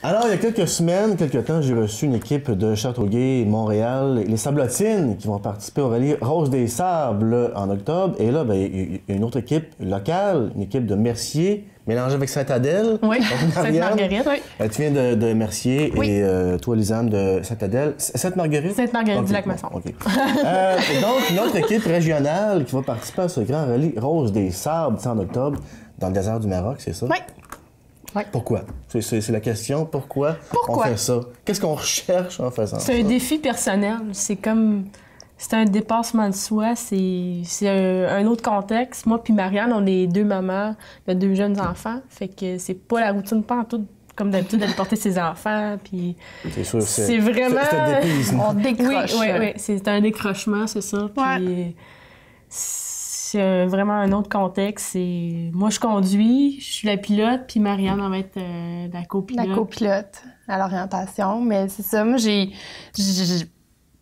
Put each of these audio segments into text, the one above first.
Alors, il y a quelques semaines, quelques temps, j'ai reçu une équipe de Châteauguay, Montréal, les Sablotines, qui vont participer au rallye Rose des Sables en octobre. Et là, il y a une autre équipe locale, une équipe de Mercier, mélangée avec Sainte-Adèle. Oui, Sainte-Marguerite, oui. Tu viens de Mercier et toi, Lisanne, de Sainte-Adèle. Sainte-Marguerite? Sainte-Marguerite du Lac-Masson. OK. Donc, une autre équipe régionale qui va participer à ce grand rallye Rose des Sables, en octobre, dans le désert du Maroc, c'est ça? Oui. Ouais. Pourquoi? C'est la question. Pourquoi on fait ça? Qu'est-ce qu'on recherche en faisant ça? C'est un défi personnel. C'est un dépassement de soi. C'est un autre contexte. Moi puis Marianne, on est deux mamans de deux jeunes enfants. Fait que c'est pas la routine pas en tout comme d'habitude d'aller porter ses enfants. Puis c'est sûr, c'est vraiment... C'est un dépaysement. On décroche. Oui. C'est un décrochement, c'est ça. Puis c'est vraiment un autre contexte. Moi, je conduis, je suis la pilote, puis Marianne va être la copilote. La copilote à l'orientation. Mais c'est ça, moi, je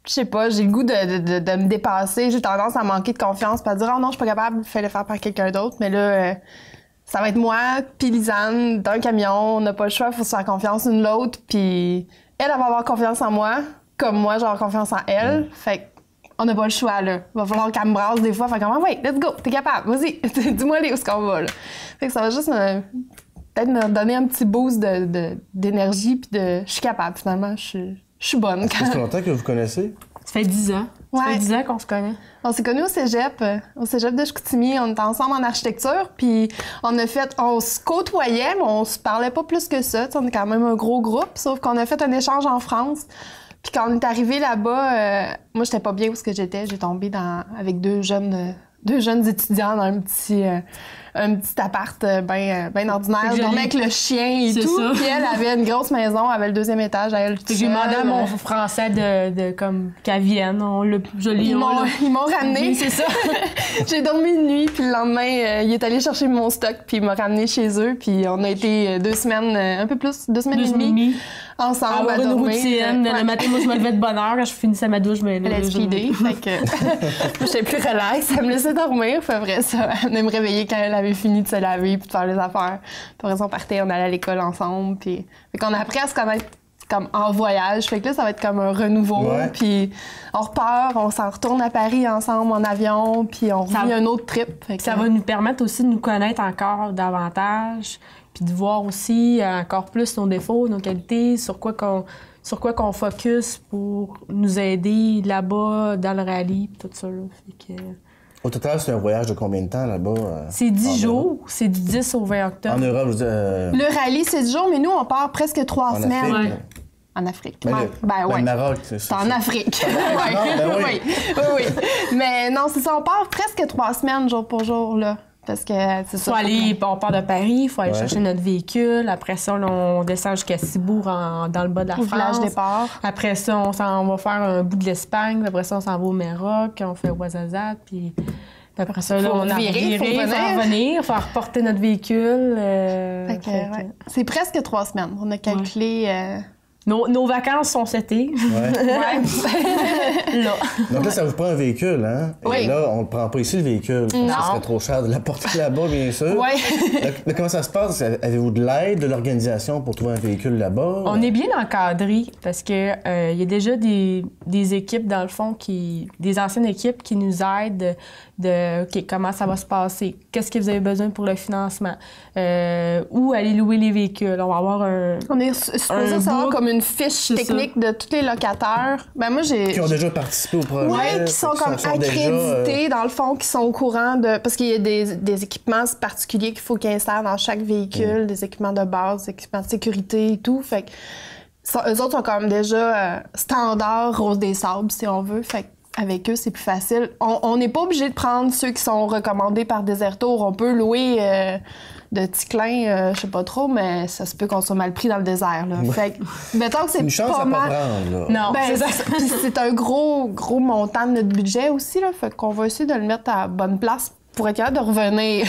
sais pas, j'ai le goût de me dépasser. J'ai tendance à manquer de confiance, pas à dire « Oh non, je suis pas capable, il fallait le faire par quelqu'un d'autre. » Mais là, ça va être moi, puis Lisanne, dans un camion. On n'a pas le choix, il faut se faire confiance l'une l'autre. Puis elle va avoir confiance en moi, comme moi, j'ai avoir confiance en elle. Fait que on n'a pas le choix, là. Il va falloir qu'elle me brasse des fois. Fait comme, ouais, let's go, t'es capable, vas-y, dis-moi où est-ce qu'on va, là. Fait que ça va juste peut-être me donner un petit boost d'énergie, puis je suis capable, finalement, je suis bonne. Ça fait longtemps que vous connaissez? Ça fait 10 ans. Ça fait 10 ans qu'on se connaît. On s'est connus au cégep de Chicoutimi. On était ensemble en architecture, puis on se côtoyait, mais on se parlait pas plus que ça. T'sais, on est quand même un gros groupe, sauf qu'on a fait un échange en France. Puis quand on est arrivé là-bas, moi, j'étais pas bien où j'étais. J'ai tombé avec deux jeunes étudiants dans un petit appart bien ordinaire. Je dormais avec le chien et tout. Ça. Puis elle avait une grosse maison, elle avait le deuxième étage à elle. J'ai demandé à mon français qu'elle vienne. Ils m'ont ramené. Oui, c'est ça. J'ai dormi une nuit, puis le lendemain, il est allé chercher mon stock, puis il m'a ramené chez eux. Puis on a été 2 semaines, un peu plus, 2 semaines et demie. Ensemble, à dormir. Routine. Le matin, moi, je me levais de bonne heure. Quand je finissais ma douche, elle a speedé. Fait que j'étais plus relax. Elle me laissait dormir. Puis après ça, elle venait me réveiller quand elle avait fini de se laver puis de faire les affaires. Puis après, on partait, on allait à l'école ensemble. Puis fait qu'on a appris à se connaître comme en voyage. Fait que là, ça va être comme un renouveau. Ouais. Puis on repart, on s'en retourne à Paris ensemble en avion. Puis on revit un autre trip. Fait que ça va nous permettre aussi de nous connaître encore davantage. Puis de voir aussi encore plus nos défauts, nos qualités, sur quoi qu'on focus pour nous aider là-bas, dans le rallye, puis tout ça. Là. Fait que... Au total, c'est un voyage de combien de temps là-bas? C'est 10 jours. C'est du 10 au 20 octobre. En Europe, je veux dire... Le rallye, c'est 10 jours, mais nous, on part presque 3 semaines. Afrique, En Afrique. Le Maroc, c'est ça. C'est en Afrique. Oui. Oui. Mais non, c'est ça, on part presque 3 semaines, jour pour jour, là. Parce que c'est ça. On part de Paris, il faut aller chercher notre véhicule. Après ça, on descend jusqu'à Cibourg, dans le bas de la France. Départ. Après ça, on va faire un bout de l'Espagne. Après ça, on s'en va au Maroc. On fait Ouarzazate. Puis après ça, là, on a viré, il faut revenir, faut reporter notre véhicule. C'est presque 3 semaines. On a calculé... Nos vacances sont cet été. Là. Donc là, ça vous prend un véhicule, hein? Oui. Et là, on ne le prend pas ici, le véhicule. Non. Ça serait trop cher de l'apporter là-bas, bien sûr. Oui. Là, comment ça se passe? Avez-vous de l'aide de l'organisation pour trouver un véhicule là-bas? On est bien encadré parce que y a déjà des équipes, dans le fond, des anciennes équipes qui nous aident OK, comment ça va se passer? Qu'est-ce que vous avez besoin pour le financement? Où aller louer les véhicules? On va avoir On est supposé savoir comme une fiche technique de tous les locataires. Ben moi, qui ont déjà participé au projet. Oui, qui sont comme accrédités, dans le fond, qui sont au courant de... Parce qu'il y a des équipements particuliers qu'il faut qu'ils installent dans chaque véhicule, des équipements de base, des équipements de sécurité et tout. Fait que eux autres sont comme déjà standard Rose des Sables, si on veut. Fait que avec eux, c'est plus facile. On n'est pas obligé de prendre ceux qui sont recommandés par Desertour. On peut louer de Ticlin, je sais pas trop, mais ça se peut qu'on soit mal pris dans le désert. Là. Fait que, mettons que c'est une chance pas à mal. Pas prendre, là. Non, c'est ça. C'est un gros montant de notre budget aussi. Là. Fait qu'on va essayer de le mettre à bonne place pour être capable de revenir.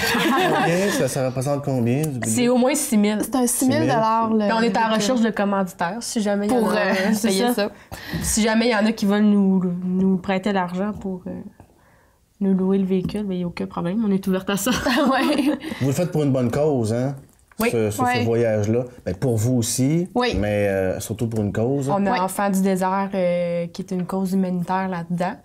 Ça représente combien? Du budget? C'est au moins 6 000. C'est un 6 000 on est en recherche de commanditaires, si jamais il y en a. Pour payer ça. Si jamais il y en a qui veulent nous prêter l'argent pour nous louer le véhicule, il n'y a aucun problème. On est ouverte à ça. Ouais. Vous le faites pour une bonne cause, hein? Oui. ce voyage-là. Ben, pour vous aussi, mais surtout pour une cause. On a Enfants du désert, qui est une cause humanitaire là-dedans.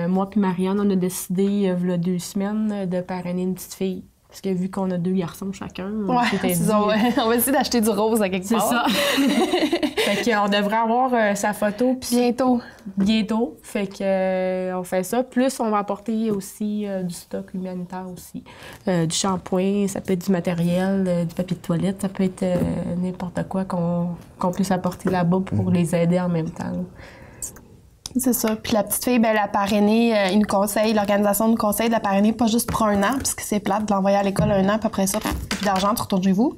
Moi puis Marianne, on a décidé, il y a 2 semaines, de parrainer une petite fille. Parce que vu qu'on a 2 garçons chacun, on va essayer d'acheter du rose à quelque part. C'est ça. Fait qu'on devrait avoir sa photo. Bientôt. Fait que on fait ça. Plus, on va apporter aussi du stock humanitaire aussi. Du shampoing, ça peut être du matériel, du papier de toilette, ça peut être n'importe quoi qu'on puisse apporter là-bas pour les aider en même temps. C'est ça. Puis la petite fille, ben, la parrainée, l'organisation nous conseille de la parrainer pas juste pour 1 an, parce que c'est plate de l'envoyer à l'école 1 an, puis après ça, plus d'argent, tu retournes chez vous.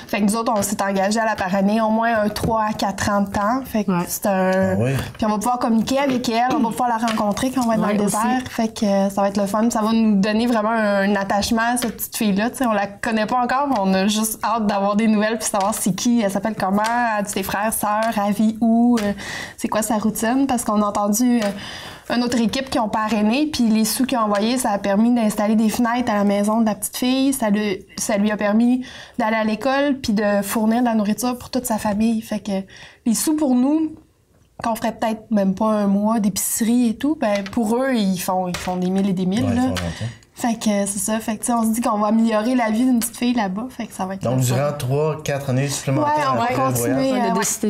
Fait que nous autres, on s'est engagés à la parrainer au moins un 3 à 4 ans de temps. Fait que c'est un... Puis on va pouvoir communiquer avec elle, on va pouvoir la rencontrer quand on va être dans le désert. Fait que ça va être le fun. Ça va nous donner vraiment un attachement à cette petite fille-là. T'sais, on la connaît pas encore, mais on a juste hâte d'avoir des nouvelles puis savoir c'est qui, elle s'appelle comment, elle a ses frères, sœurs, elle vit où, c'est quoi sa routine, parce qu'on a entendu une autre équipe qui ont parrainé, puis les sous qu'ils ont envoyés, ça a permis d'installer des fenêtres à la maison de la petite fille, ça lui a permis d'aller à l'école, puis de fournir de la nourriture pour toute sa famille. Fait que les sous pour nous, qu'on ferait peut-être même pas un mois d'épicerie et tout, ben pour eux, ils font des mille et des mille. Là. Fait que c'est ça. Fait que on se dit qu'on va améliorer la vie d'une petite fille là-bas. Fait que ça va être donc, durant 3-4 années supplémentaires on va continuer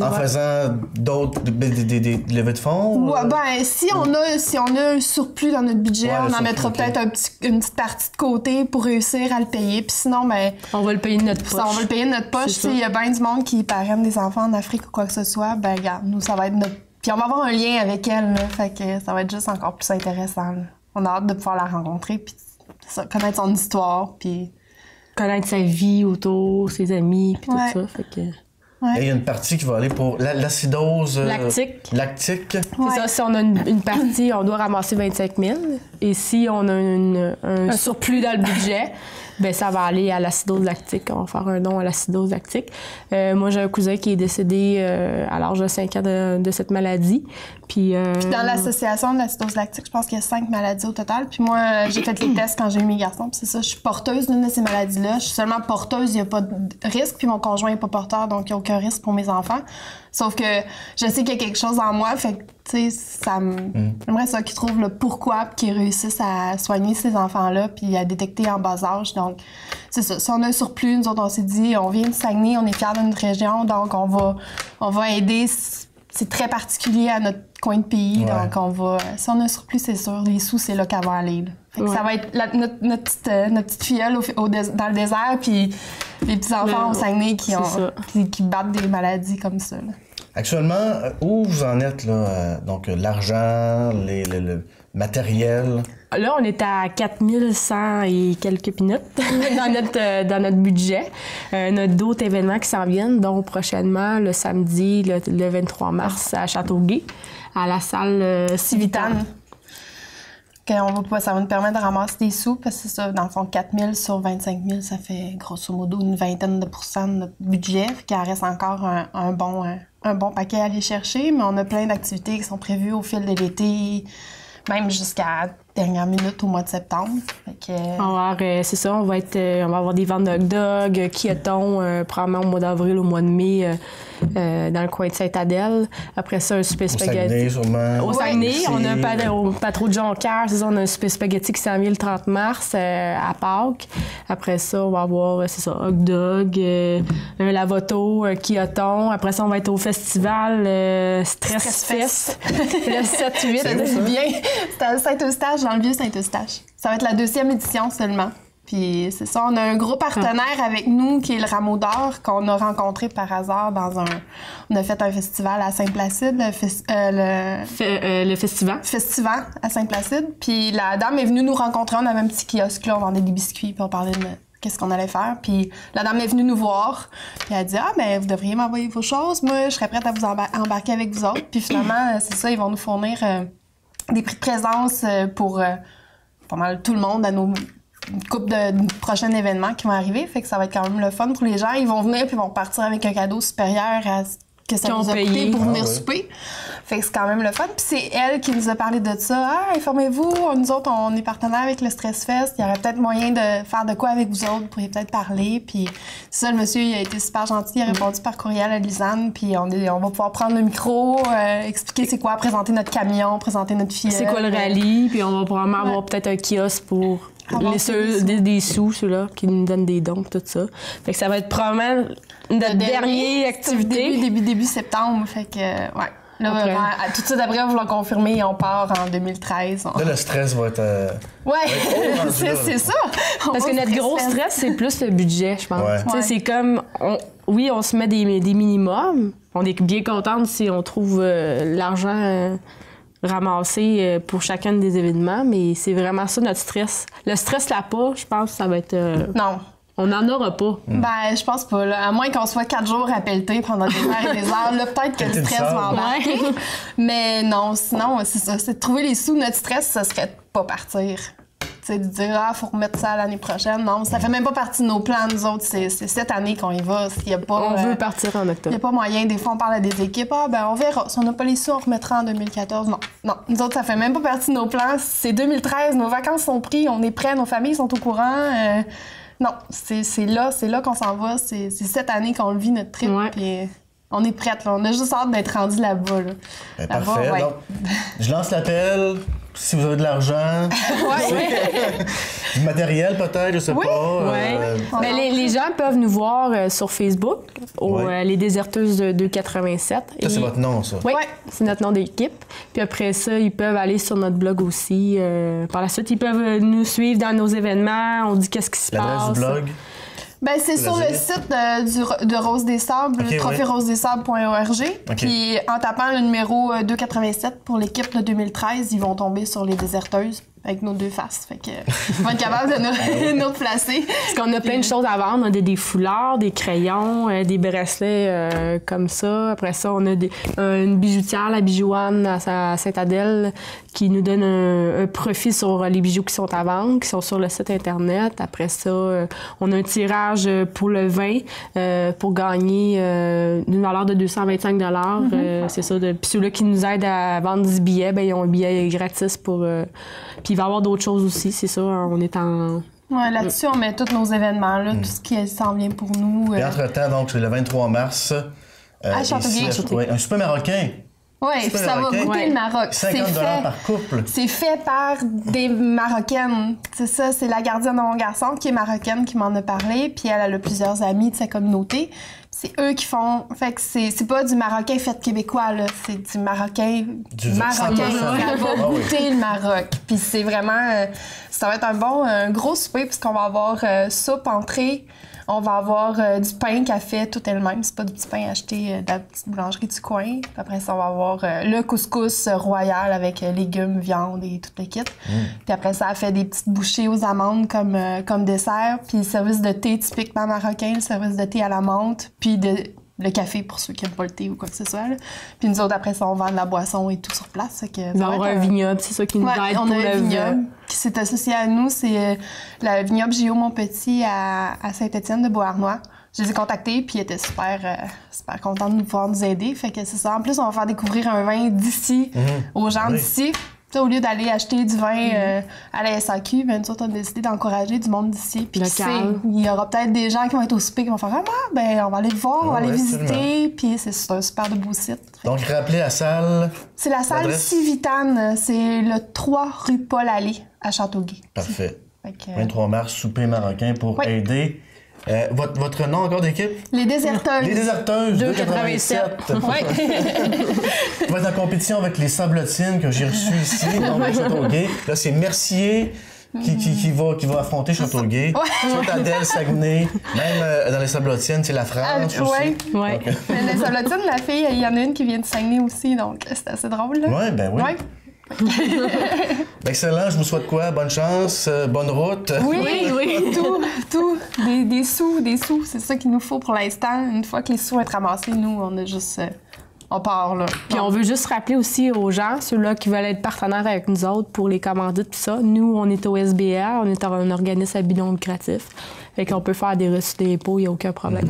en faisant d'autres des levées de fonds? Ben, si on a un surplus dans notre budget, on en mettra peut-être une petite partie de côté pour réussir à le payer. Puis sinon, ben... On va le payer de notre poche. On va le payer de notre poche. S'il y a bien du monde qui parraine des enfants en Afrique ou quoi que ce soit, ben regarde, nous, ça va être notre... Puis on va avoir un lien avec elle, là. Fait que ça va être juste encore plus intéressant, là. On a hâte de pouvoir la rencontrer, puis connaître son histoire, puis... Connaître sa vie autour, ses amis, puis tout ça, fait que... Et il y a une partie qui va aller pour l'acidose... lactique. C'est ça, si on a une partie, on doit ramasser 25 000. Et si on a un surplus dans le budget, ben ça va aller à l'acidose lactique. On va faire un don à l'acidose lactique. Moi, j'ai un cousin qui est décédé à l'âge de 5 ans de cette maladie. Puis dans l'association de l'acidose lactique, je pense qu'il y a 5 maladies au total. Puis moi, j'ai fait les tests quand j'ai eu mes garçons. Puis c'est ça, je suis porteuse d'une de ces maladies-là. Je suis seulement porteuse, il n'y a pas de risque. Puis mon conjoint n'est pas porteur, donc il n'y a aucun risque pour mes enfants. Sauf que je sais qu'il y a quelque chose en moi, fait que, tu sais, j'aimerais ça qu'ils trouvent le pourquoi, puis qu'ils réussissent à soigner ces enfants-là, puis à détecter en bas âge. Donc, c'est ça. Si on a un surplus, nous autres, on s'est dit, on vient de Saguenay, on est fiers de notre région, donc on va aider. C'est très particulier à notre coin de pays, donc on va... Si on a un surplus, c'est sûr, les sous, c'est là qu'elle va aller, là. Fait que ça va être notre petite filleule dans le désert, puis les petits-enfants au Saguenay qui battent des maladies comme ça, là. Actuellement, où vous en êtes, là? Donc, l'argent, le matériel? Là, on est à 4100 et quelques peanuts dans notre budget. On a d'autres événements qui s'en viennent, dont prochainement, le samedi, le 23 mars, à Châteauguay, à la salle Civitane. Ça va nous permettre de ramasser des sous, parce que c'est ça, dans le fond, 4 000 sur 25 000, ça fait grosso modo une vingtaine de pourcents de notre budget. Fait qu'il en reste encore un bon paquet à aller chercher, mais on a plein d'activités qui sont prévues au fil de l'été, même jusqu'à dernière minute au mois de septembre. C'est ça, on va avoir des ventes de hot dogs, quiotons, probablement au mois d'avril, au mois de mai, dans le coin de Sainte-Adèle. Après ça, un souper spaghetti. Au Saguenay, on a au Patro de Jonquière, c'est ça, on a un souper spaghetti qui s'en vient le 30 mars à Pâques. Après ça, on va avoir, hot dog, un lavoto, un quioton. Après ça, on va être au festival Stress Fest. Le 7-8. C'est bien. C'est à Saint-Eustache, dans le vieux Saint-Eustache. Ça va être la 2e édition seulement. Puis c'est ça, on a un gros partenaire avec nous qui est le Rameau d'Or, qu'on a rencontré par hasard on a fait un festival à Saint-Placide, le festival. Festival à Saint-Placide. Puis la dame est venue nous rencontrer, on avait un petit kiosque là, on vendait des biscuits, puis on parlait de qu'est-ce qu'on allait faire. Puis la dame est venue nous voir, puis elle a dit « Ah, ben vous devriez m'envoyer vos choses, moi je serais prête à vous embarquer avec vous autres. » Puis finalement, c'est ça, ils vont nous fournir des prix de présence pour pas mal tout le monde à une couple de prochains événements qui vont arriver. Fait que ça va être quand même le fun pour les gens. Ils vont venir puis ils vont partir avec un cadeau supérieur à que ça Qui ont nous a payé. coûté pour venir ouais. souper. Fait que c'est quand même le fun. Puis c'est elle qui nous a parlé de ça. Ah, informez-vous, nous autres, on est partenaires avec le Stress Fest. Il y aurait peut-être moyen de faire de quoi avec vous autres. Vous pourriez peut-être parler. Puis ça, le monsieur, il a été super gentil. Il a répondu par courriel à Lisanne. Puis on va pouvoir prendre le micro, expliquer c'est quoi, présenter notre camion, présenter notre fille. C'est quoi le rallye, puis on va probablement avoir peut-être un kiosque pour laisser des sous, ceux-là, qui nous donnent des dons, tout ça. Fait que ça va être probablement notre dernière activité. Début septembre. Fait que, ouais. Là, Après. tout de suite après, vous l'avez confirmé, on part en 2013. Là, le stress va être... Ouais, rendu c'est là. ça. Parce que notre gros stress, c'est plus le budget, je pense. Ouais. Tu sais, Ouais. c'est comme, oui, on se met des minimums. On est bien contente si on trouve l'argent ramassé pour chacun des événements, mais c'est vraiment ça notre stress. Le stress là pas, je pense que ça va être... Non. On n'en aura pas. Ben, je pense pas. Là. À moins qu'on soit 4 jours à pelleter pendant des heures et des heures, là, peut-être que le Pelleter du stress va sable. embarquer. Mais non, sinon, c'est ça. C'est de trouver les sous. Notre stress, ça serait de pas partir. Tu sais, de dire, faut remettre ça l'année prochaine. Non, ça fait même pas partie de nos plans, nous autres. C'est cette année qu'on y va. S'il y a pas, On veut partir en il n'y octobre. a pas moyen. Des fois, on parle à des équipes. On verra. Si on n'a pas les sous, on remettra en 2014. Non. Nous autres, ça fait même pas partie de nos plans. C'est 2013. Nos vacances sont prises. On est prêts. Nos familles sont au courant. Non, c'est là qu'on s'en va. C'est cette année qu'on le vit, notre trip. Ouais. Puis on est prête. Là. On a juste hâte d'être rendu là-bas. Là. Ben, Là-bas, parfait. ouais. Donc, je lance l'appel. Si vous avez de l'argent, du matériel peut-être, je sais Oui. pas. Ouais. On Mais en les gens peuvent nous voir sur Facebook, Ouais. Les Déserteuses de 287. Ça, c'est votre nom, ça. Oui, Ouais. c'est notre nom d'équipe. Puis après ça, ils peuvent aller sur notre blog aussi. Par la suite, ils peuvent nous suivre dans nos événements. On dit qu'est-ce qui se passe. L'adresse du blog. Ben, c'est sur le dire? site de Rose des Sables, Ok, trophérosedessables.org. Ok. Puis en tapant le numéro 287 pour l'équipe de 2013, ils vont tomber sur les déserteuses avec nos deux faces. Fait que ils vont être capables de nous replacer. Parce qu'on a plein de choses à vendre. On a des foulards, des crayons, des bracelets comme ça. Après ça, on a une bijoutière, la Bijouane à Saint-Adèle, qui nous donne un profit sur les bijoux qui sont à vendre, qui sont sur le site Internet. Après ça, on a un tirage pour le vin pour gagner d'une valeur de 225 $. C'est ça. Puis ceux-là qui nous aident à vendre 10 billets, ben, ils ont un billet gratis pour... Puis il va y avoir d'autres choses aussi, c'est ça. On est en... Ouais, là-dessus, on met tous nos événements, là, tout ce qui s'en vient pour nous. Et entre-temps, donc, c'est le 23 mars. À Châteauguay. Ouais, un super marocain. Oui, puis Super ça va marocain. goûter le Maroc. 50 $ par couple. C'est fait par des Marocaines. C'est ça, c'est la gardienne de mon garçon qui est marocaine qui m'en a parlé. Puis elle a plusieurs amis de sa communauté. C'est eux qui font... Fait que c'est pas du Marocain fait québécois, là. C'est du Marocain... Du Marocain. 100%. Elle va Ah oui. goûter le Maroc. Puis c'est vraiment... ça va être un gros souper puisqu'on va avoir soupe, entrée. On va avoir du pain qu'elle fait tout elle-même. C'est pas du petit pain acheté de la petite boulangerie du coin. Puis après ça, on va avoir le couscous royal avec légumes, viande et tout le kit. Puis après ça, elle fait des petites bouchées aux amandes comme dessert. Puis le service de thé typiquement marocain, le service de thé à la menthe. Puis le café pour ceux qui n'aiment pas le thé ou quoi que ce soit. Là. Puis nous autres, après ça, on vend de la boisson et tout sur place. Fait que Il va y avoir un vignoble, c'est ça qui nous aide on pour a un le vignoble qui s'est associé à nous. C'est le vignoble J.O. Montpetit à Saint-Étienne de Beauharnois. Je les ai contactés, puis ils étaient super contents de pouvoir nous aider. Fait que c'est ça. En plus, on va faire découvrir un vin d'ici aux gens d'ici. T'sais, au lieu d'aller acheter du vin à la SAQ, ben, nous autres, on a décidé d'encourager du monde d'ici. Puis qui sait, il y aura peut-être des gens qui vont être au souper qui vont faire « Ah, ben, on va aller le voir, on va aller visiter. » Puis c'est un super de beau site. Donc, rappelez la salle. C'est la salle L'adresse? Civitane. C'est le 3 rue Paul-Allée à Châteauguay. Parfait. Fait que, 23 mars, souper marocain pour Oui. aider. Votre nom encore d'équipe? Les déserteuses. Les Déserteuses 287. Oui. On va être en compétition avec les Sablotines que j'ai reçues ici, donc à Châteauguay. Là, c'est Mercier qui va affronter Châteauguay. Saint-Adèle, Saguenay, même dans les Sablotines, c'est la France aussi. Oui. Ouais. Mais les Sablotines, la fille, il y en a une qui vient de Saguenay aussi, donc c'est assez drôle. Là. Ouais, ben oui. Ouais. Excellent, je vous souhaite quoi? Bonne chance, bonne route. Oui. Tout. Des sous. C'est ça qu'il nous faut pour l'instant. Une fois que les sous vont être ramassés, nous, on a juste... on part, là. Puis on veut juste rappeler aussi aux gens, ceux-là qui veulent être partenaires avec nous autres pour les commandites, tout ça. Nous, on est au SBR, on est un organisme à but non lucratif. Fait qu'on peut faire des reçus d'impôts, il n'y a aucun problème.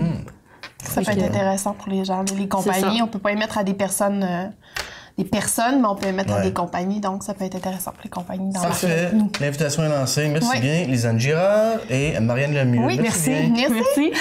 Ça peut être intéressant pour les gens. Les compagnies, on peut pas émettre à des personnes, mais on peut émettre à des compagnies. Donc, ça peut être intéressant pour les compagnies. Parfait. L'invitation est lancée. Merci bien, Lisanne Girard et Marianne Lemieux. Oui, merci. Merci.